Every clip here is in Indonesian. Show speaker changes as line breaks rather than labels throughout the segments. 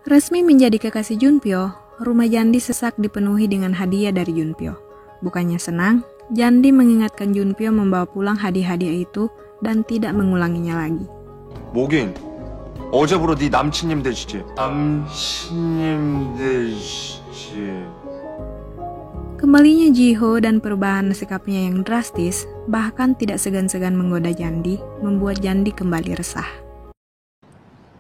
Resmi menjadi kekasih Junpyo, rumah Jandi sesak dipenuhi dengan hadiah dari Junpyo. Bukannya senang, Jandi mengingatkan Junpyo membawa pulang hadiah-hadiah itu dan tidak mengulanginya lagi.
뭐긴? 어제부로 네 남친님 되시지? 남친님 되시지?
Kembalinya Jiho dan perubahan sikapnya yang drastis, bahkan tidak segan-segan menggoda Jandi, membuat Jandi kembali resah.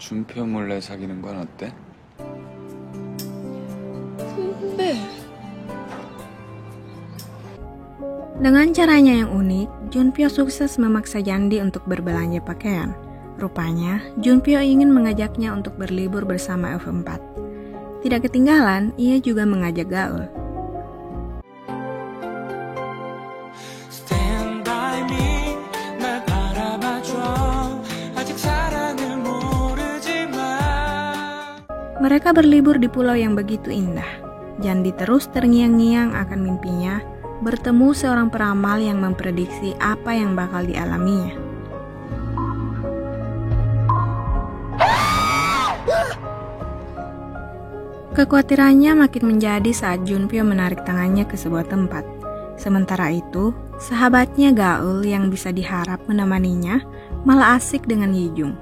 준표 몰래 사귀는 건 어때?
Dengan caranya yang unik, Junpyo sukses memaksa Jandi untuk berbelanja pakaian. Rupanya, Junpyo ingin mengajaknya untuk berlibur bersama F4. Tidak ketinggalan, ia juga mengajak Gaul. Mereka berlibur di pulau yang begitu indah. Jandi terus terngiang-ngiang akan mimpinya bertemu seorang peramal yang memprediksi apa yang bakal dialaminya. Kekhawatirannya makin menjadi saat Junpyo menarik tangannya ke sebuah tempat. Sementara itu, sahabatnya Gaul yang bisa diharap menemaninya malah asik dengan Yijung.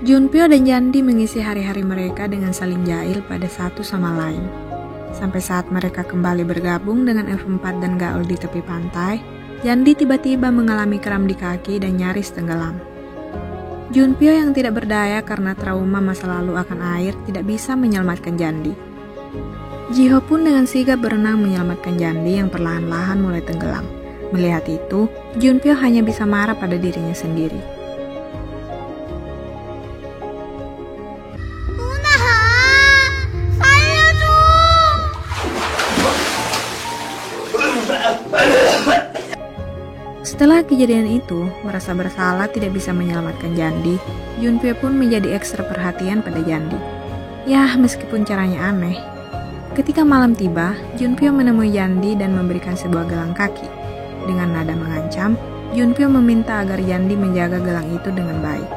Junpyo dan Jandi mengisi hari-hari mereka dengan saling jahil pada satu sama lain. Sampai saat mereka kembali bergabung dengan F4 dan Gaul di tepi pantai, Jandi tiba-tiba mengalami kram di kaki dan nyaris tenggelam. Junpyo yang tidak berdaya karena trauma masa lalu akan air tidak bisa menyelamatkan Jandi. Jiho pun dengan sigap berenang menyelamatkan Jandi yang perlahan-lahan mulai tenggelam. Melihat itu, Junpyo hanya bisa marah pada dirinya sendiri. Setelah kejadian itu, merasa bersalah tidak bisa menyelamatkan Jandi, Junpyo pun menjadi ekstra perhatian pada Jandi. Yah, meskipun caranya aneh. Ketika malam tiba, Junpyo menemui Jandi dan memberikan sebuah gelang kaki. Dengan nada mengancam, Junpyo meminta agar Jandi menjaga gelang itu dengan baik.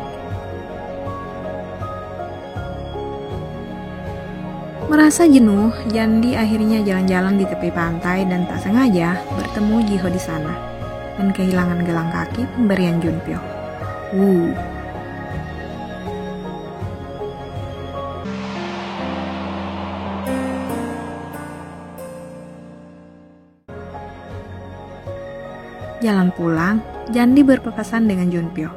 Merasa jenuh, Jandi akhirnya jalan-jalan di tepi pantai dan tak sengaja bertemu Jiho di sana. Dan kehilangan gelang kaki pemberian Junpyo. Jalan pulang, Jandi berpapasan dengan Junpyo.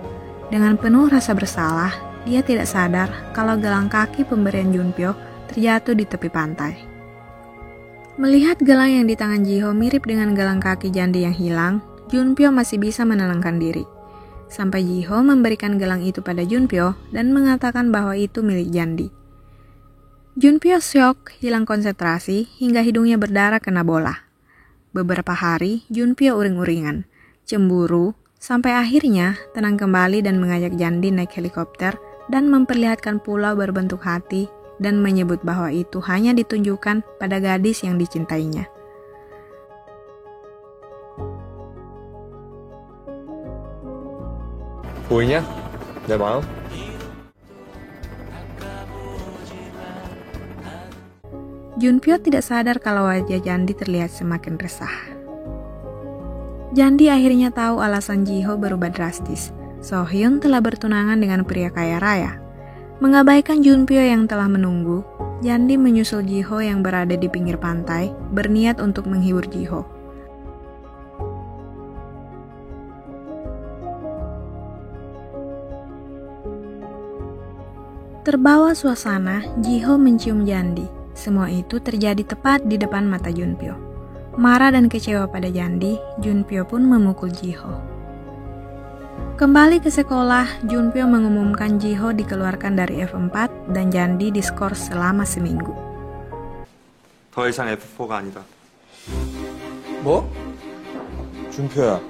Dengan penuh rasa bersalah, dia tidak sadar kalau gelang kaki pemberian Junpyo terjatuh di tepi pantai. Melihat gelang yang di tangan Jiho mirip dengan gelang kaki Jandi yang hilang, Junpyo masih bisa menenangkan diri. Sampai Jiho memberikan gelang itu pada Junpyo dan mengatakan bahwa itu milik Jandi. Junpyo syok, hilang konsentrasi, hingga hidungnya berdarah kena bola. Beberapa hari, Junpyo uring-uringan, cemburu, sampai akhirnya tenang kembali dan mengajak Jandi naik helikopter dan memperlihatkan pulau berbentuk hati dan menyebut bahwa itu hanya ditunjukkan pada gadis yang dicintainya.
보이냐? 내 마음?
Junpyo tidak sadar kalau wajah Jandi terlihat semakin resah. Jandi akhirnya tahu alasan Jiho berubah drastis. Sohyun telah bertunangan dengan pria kaya raya. Mengabaikan Junpyo yang telah menunggu, Jandi menyusul Jiho yang berada di pinggir pantai, berniat untuk menghibur Jiho. Terbawa suasana, Jiho mencium Jandi. Semua itu terjadi tepat di depan mata Junpyo. Marah dan kecewa pada Jandi, Junpyo pun memukul Jiho. Kembali ke sekolah, Junpyo mengumumkan Jiho dikeluarkan dari F4 dan Jandi diskors selama seminggu.
더 이상 F4가 아니다.
뭐? 준표야.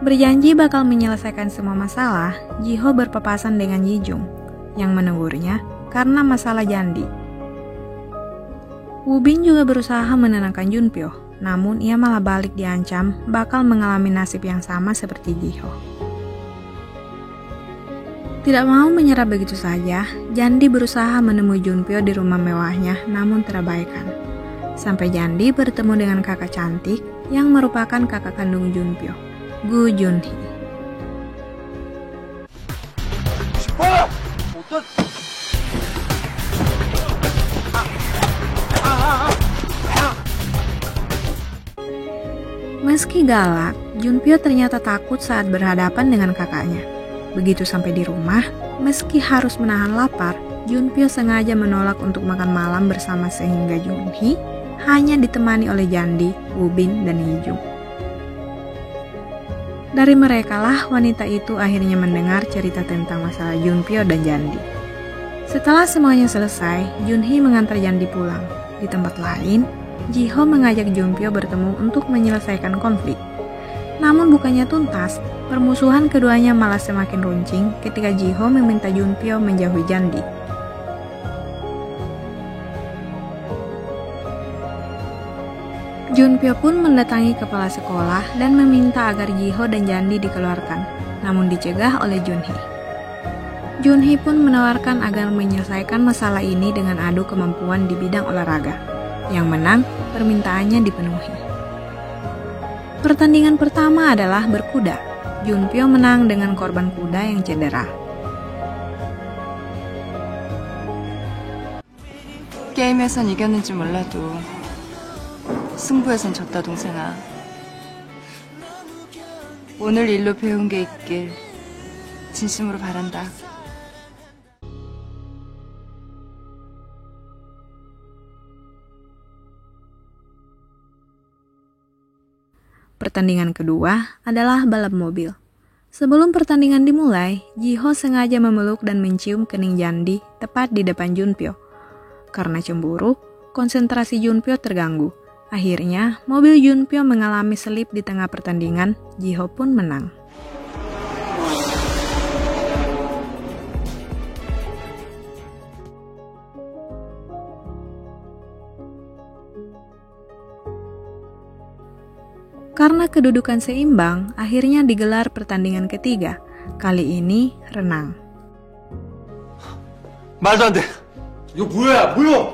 Berjanji bakal menyelesaikan semua masalah, Jiho berpapasan dengan Yijung yang menegurnya karena masalah Jandi. Wubin juga berusaha menenangkan Junpyo, namun ia malah balik diancam bakal mengalami nasib yang sama seperti Jiho. Tidak mau menyerah begitu saja, Jandi berusaha menemui Junpyo di rumah mewahnya namun terabaikan. Sampai Jandi bertemu dengan kakak cantik yang merupakan kakak kandung Junpyo, Gu Junhee. Meski galak, Junpyo ternyata takut saat berhadapan dengan kakaknya. Begitu sampai di rumah, meski harus menahan lapar, Junpyo sengaja menolak untuk makan malam bersama sehingga Junhee hanya ditemani oleh Jandi, Woo-bin, dan Hee-jung. Dari merekalah wanita itu akhirnya mendengar cerita tentang masalah Junpyo dan Jandi. Setelah semuanya selesai, Junhee mengantar Jandi pulang. Di tempat lain, Jiho mengajak Junpyo bertemu untuk menyelesaikan konflik. Namun bukannya tuntas, permusuhan keduanya malah semakin runcing ketika Jiho meminta Junpyo menjauhi Jandi. Junpyo pun mendatangi kepala sekolah dan meminta agar Jiho dan Jandi dikeluarkan, namun dicegah oleh Junhee. Junhee pun menawarkan agar menyelesaikan masalah ini dengan adu kemampuan di bidang olahraga. Yang menang, permintaannya dipenuhi. Pertandingan pertama adalah berkuda. Junpyo menang dengan korban kuda yang cedera.
게임에선 이겼는지 몰라도 승부에선 졌다 동생아. 오늘 일로 배운 게 있길 진심으로 바란다.
Pertandingan kedua adalah balap mobil. Sebelum pertandingan dimulai, Jiho sengaja memeluk dan mencium kening Jandi tepat di depan Junpyo. Karena cemburu, konsentrasi Junpyo terganggu. Akhirnya, mobil Junpyo mengalami selip di tengah pertandingan, Jiho pun menang. Karena kedudukan seimbang, akhirnya digelar pertandingan ketiga. Kali ini renang.
말도 안 돼. 이거 뭐야? 뭐야?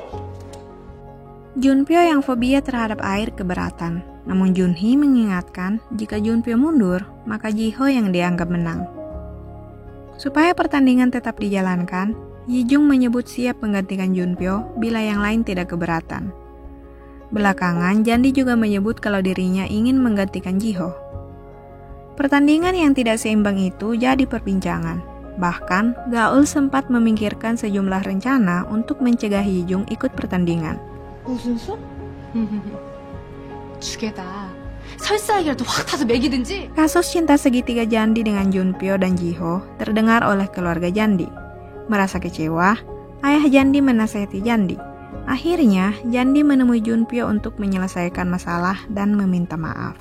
Junpyo yang fobia terhadap air keberatan. Namun Junhee mengingatkan jika Junpyo mundur, maka Jiho yang dianggap menang. Supaya pertandingan tetap dijalankan, Hee-jung menyebut siap menggantikan Junpyo bila yang lain tidak keberatan. Belakangan, Jandi juga menyebut kalau dirinya ingin menggantikan Jiho. Pertandingan yang tidak seimbang itu jadi perbincangan. Bahkan, Gaul sempat memikirkan sejumlah rencana untuk mencegah Hee-jung ikut pertandingan.
무슨 소? 죽여다. 설사하기라도 확 타서 먹이든지.
Kasus cinta segitiga Jandi dengan Junpyo dan Jiho terdengar oleh keluarga Jandi. Merasa kecewa, ayah Jandi menasihati Jandi. Akhirnya, Jandi menemui Junpyo untuk menyelesaikan masalah dan meminta maaf.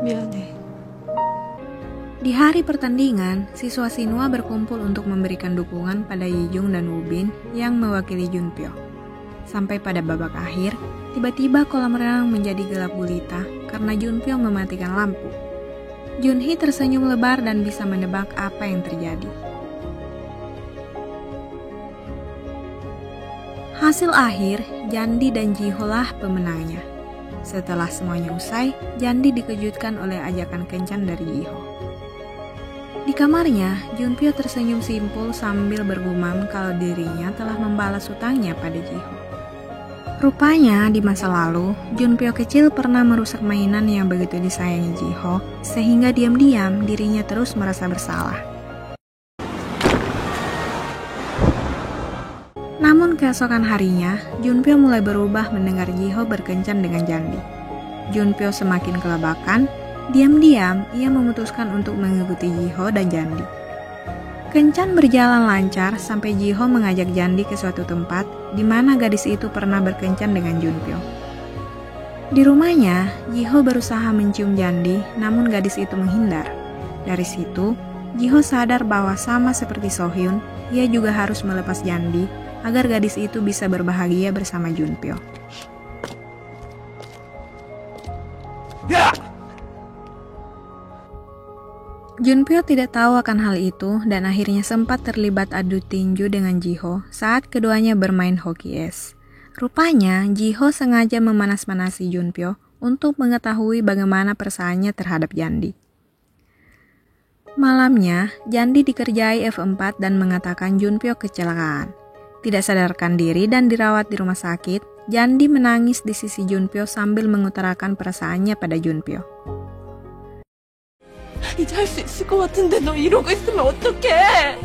미안해.
Di hari pertandingan, siswa Shinhwa berkumpul untuk memberikan dukungan pada Hee-jung dan Woo-bin yang mewakili Junpyo. Sampai pada babak akhir, tiba-tiba kolam renang menjadi gelap gulita karena Junpyo mematikan lampu. Junhee tersenyum lebar dan bisa menebak apa yang terjadi. Hasil akhir, Jandi dan Jiho lah pemenangnya. Setelah semuanya usai, Jandi dikejutkan oleh ajakan kencan dari Jiho. Di kamarnya, Junpyo tersenyum simpul sambil bergumam kalau dirinya telah membalas hutangnya pada Jiho. Rupanya, di masa lalu, Junpyo kecil pernah merusak mainan yang begitu disayangi Jiho, sehingga diam-diam dirinya terus merasa bersalah. Namun keesokan harinya, Junpyo mulai berubah mendengar Jiho berkencan dengan Jandi. Junpyo semakin kelabakan. Diam-diam, ia memutuskan untuk mengikuti Jiho dan Jandi. Kencan berjalan lancar sampai Jiho mengajak Jandi ke suatu tempat di mana gadis itu pernah berkencan dengan Junpyo. Di rumahnya, Jiho berusaha mencium Jandi, namun gadis itu menghindar. Dari situ, Jiho sadar bahwa sama seperti Sohyun, ia juga harus melepas Jandi agar gadis itu bisa berbahagia bersama Junpyo. Junpyo tidak tahu akan hal itu dan akhirnya sempat terlibat adu tinju dengan Jiho saat keduanya bermain hoki es. Rupanya Jiho sengaja memanas-manasi Junpyo untuk mengetahui bagaimana perasaannya terhadap Jandi. Malamnya, Jandi dikerjai F4 dan mengatakan Junpyo kecelakaan. Tidak sadarkan diri dan dirawat di rumah sakit, Jandi menangis di sisi Junpyo sambil mengutarakan perasaannya pada Junpyo.
이제 할 수 있을 것 같은데 너 이러고 있으면 어떡해?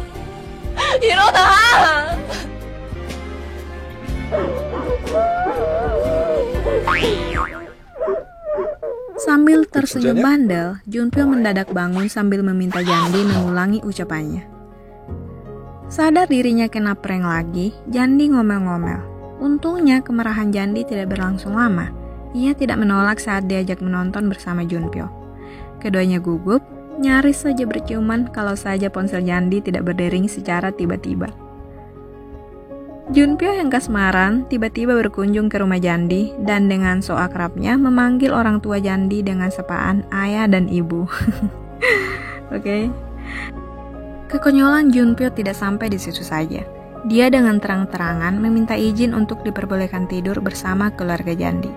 일어나!
Sambil tersenyum bandel, Junpyo mendadak bangun sambil meminta Jandi mengulangi ucapannya. Sadar dirinya kena prank lagi, Jandi ngomel-ngomel. Untungnya kemarahan Jandi tidak berlangsung lama. Ia tidak menolak saat diajak menonton bersama Junpyo. Keduanya gugup, nyaris saja berciuman kalau saja ponsel Jandi tidak berdering secara tiba-tiba. Junpyo yang kasmaran tiba-tiba berkunjung ke rumah Jandi dan dengan so akrabnya memanggil orang tua Jandi dengan sapaan ayah dan ibu. Oke. Kekonyolan Junpyo tidak sampai di situ saja. Dia dengan terang-terangan meminta izin untuk diperbolehkan tidur bersama keluarga Jandi.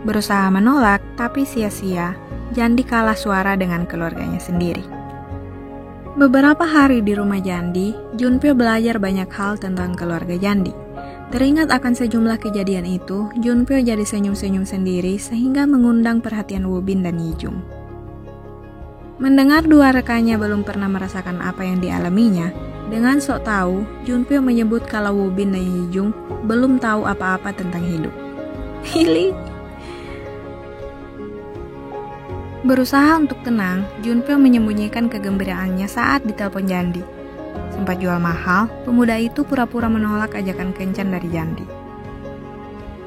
Berusaha menolak, tapi sia-sia. Jandi kalah suara dengan keluarganya sendiri. Beberapa hari di rumah Jandi, Junpyo belajar banyak hal tentang keluarga Jandi. Teringat akan sejumlah kejadian itu, Junpyo jadi senyum-senyum sendiri sehingga mengundang perhatian Woo-bin dan Yi-jung. Mendengar dua rekannya belum pernah merasakan apa yang dialaminya, dengan sok tahu, Junpyo menyebut kalau Woo-bin dan Yi-jung belum tahu apa-apa tentang hidup. Hili. Berusaha untuk tenang, Junpyo menyembunyikan kegembiraannya saat ditelepon Jandi. Sempat jual mahal, pemuda itu pura-pura menolak ajakan kencan dari Jandi.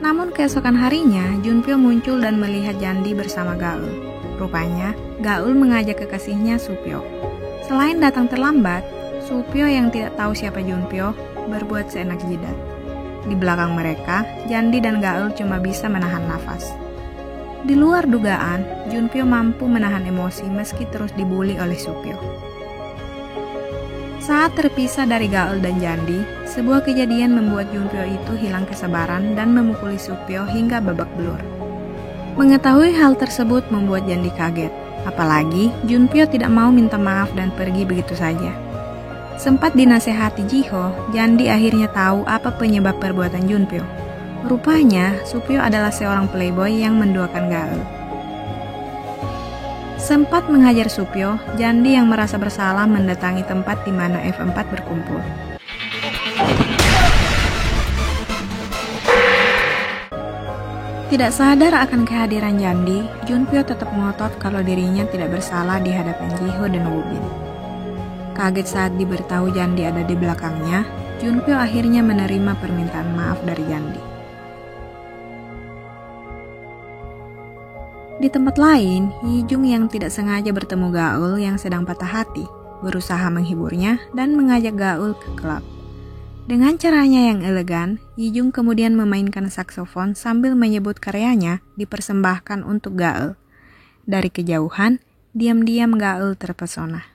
Namun keesokan harinya, Junpyo muncul dan melihat Jandi bersama Gaul. Rupanya, Gaul mengajak kekasihnya Supyo. Selain datang terlambat, Supyo yang tidak tahu siapa Junpyo berbuat seenak jidat. Di belakang mereka, Jandi dan Gaul cuma bisa menahan nafas. Di luar dugaan, Junpyo mampu menahan emosi meski terus dibully oleh Supyo. Saat terpisah dari Gaul dan Jandi, sebuah kejadian membuat Junpyo itu hilang kesabaran dan memukuli Supyo hingga babak belur. Mengetahui hal tersebut membuat Jandi kaget, apalagi Junpyo tidak mau minta maaf dan pergi begitu saja. Sempat dinasehati Jiho, Jandi akhirnya tahu apa penyebab perbuatan Junpyo. Rupanya, Supyo adalah seorang playboy yang menduakan Gaul. Sempat menghajar Supyo, Jandi yang merasa bersalah mendatangi tempat di mana F4 berkumpul. Tidak sadar akan kehadiran Jandi, Junpyo tetap ngotot kalau dirinya tidak bersalah di hadapan Jiho dan Woo-bin. Kaget saat diberitahu Jandi ada di belakangnya, Junpyo akhirnya menerima permintaan maaf dari Jandi. Di tempat lain, Yi-jung yang tidak sengaja bertemu Gaul yang sedang patah hati, berusaha menghiburnya dan mengajak Gaul ke klub. Dengan caranya yang elegan, Yi-jung kemudian memainkan saksofon sambil menyebut karyanya dipersembahkan untuk Gaul. Dari kejauhan, diam-diam Gaul terpesona.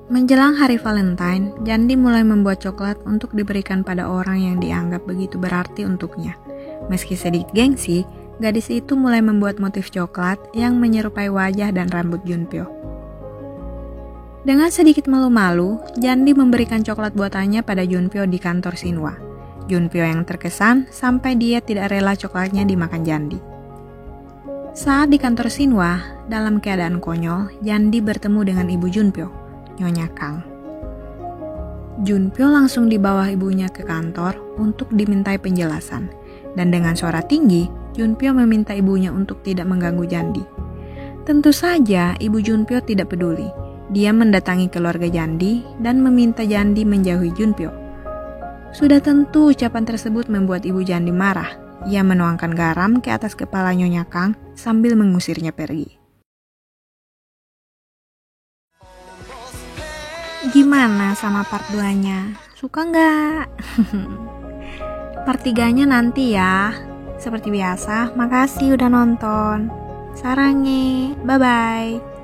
Menjelang hari Valentine, Jandi mulai membuat coklat untuk diberikan pada orang yang dianggap begitu berarti untuknya. Meski sedikit gengsi, gadis itu mulai membuat motif coklat yang menyerupai wajah dan rambut Junpyo. Dengan sedikit malu-malu, Jandi memberikan coklat buatannya pada Junpyo di kantor Shinhwa. Junpyo yang terkesan sampai dia tidak rela coklatnya dimakan Jandi. Saat di kantor Shinhwa, dalam keadaan konyol, Jandi bertemu dengan ibu Junpyo, Nyonya Kang. Junpyo langsung dibawa ibunya ke kantor untuk dimintai penjelasan, dan dengan suara tinggi, Junpyo meminta ibunya untuk tidak mengganggu Jandi. Tentu saja ibu Junpyo tidak peduli. Dia mendatangi keluarga Jandi dan meminta Jandi menjauhi Junpyo. Sudah tentu ucapan tersebut membuat ibu Jandi marah. Ia menuangkan garam ke atas kepala Nyonya Kang sambil mengusirnya pergi. Gimana sama part 2-nya? Suka nggak? Part 3-nya nanti ya. Seperti biasa, makasih udah nonton. Sarange, bye-bye.